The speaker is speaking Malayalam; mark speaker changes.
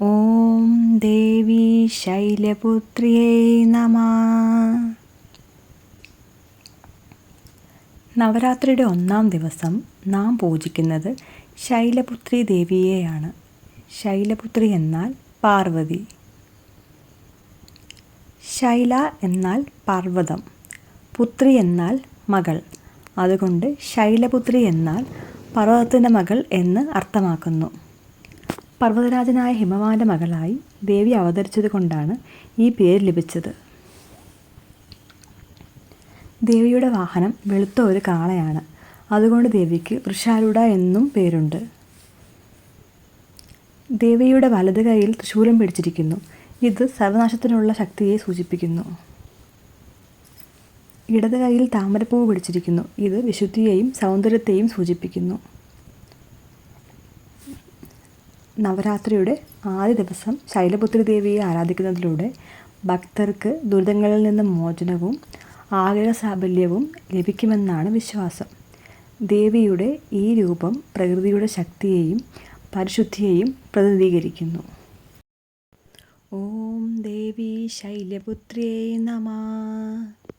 Speaker 1: ഓം ദേവി ശൈലപുത്രിയേ നമഃ. നവരാത്രിയുടെ ഒന്നാം ദിവസം നാം പൂജിക്കുന്നത് ശൈലപുത്രി ദേവിയെയാണ്. ശൈലപുത്രി എന്നാൽ പാർവതി. ശൈല എന്നാൽ പർവ്വതം, പുത്രി എന്നാൽ മകൾ. അതുകൊണ്ട് ശൈലപുത്രി എന്നാൽ പർവ്വതത്തിൻ്റെ മകൾ എന്ന് അർത്ഥമാക്കുന്നു. പർവ്വതരാജനായ ഹിമവാന്റെ മകളായി ദേവി അവതരിച്ചത് കൊണ്ടാണ് ഈ പേര് ലഭിച്ചത്. ദേവിയുടെ വാഹനം വെളുത്ത ഒരു കാളയാണ്. അതുകൊണ്ട് ദേവിക്ക് വൃഷാരൂഢ എന്നും പേരുണ്ട്. ദേവിയുടെ വലത് കൈയിൽ ത്രിശൂലം പിടിച്ചിരിക്കുന്നു. ഇത് സർവനാശത്തിനുള്ള ശക്തിയെ സൂചിപ്പിക്കുന്നു. ഇടത് കൈയിൽ താമരപ്പൂവ് പിടിച്ചിരിക്കുന്നു. ഇത് വിശുദ്ധിയെയും സൗന്ദര്യത്തെയും സൂചിപ്പിക്കുന്നു. നവരാത്രിയുടെ ആദ്യ ദിവസം ശൈലപുത്രി ദേവിയെ ആരാധിക്കുന്നതിലൂടെ ഭക്തർക്ക് ദുരിതങ്ങളിൽ നിന്ന് മോചനവും ആഗ്രഹ സാഫല്യവും ലഭിക്കുമെന്നാണ് വിശ്വാസം. ദേവിയുടെ ഈ രൂപം പ്രകൃതിയുടെ ശക്തിയെയും പരിശുദ്ധിയെയും പ്രതിനിധീകരിക്കുന്നു. ഓം ദേവി ശൈലപുത്രിയേ നമഃ.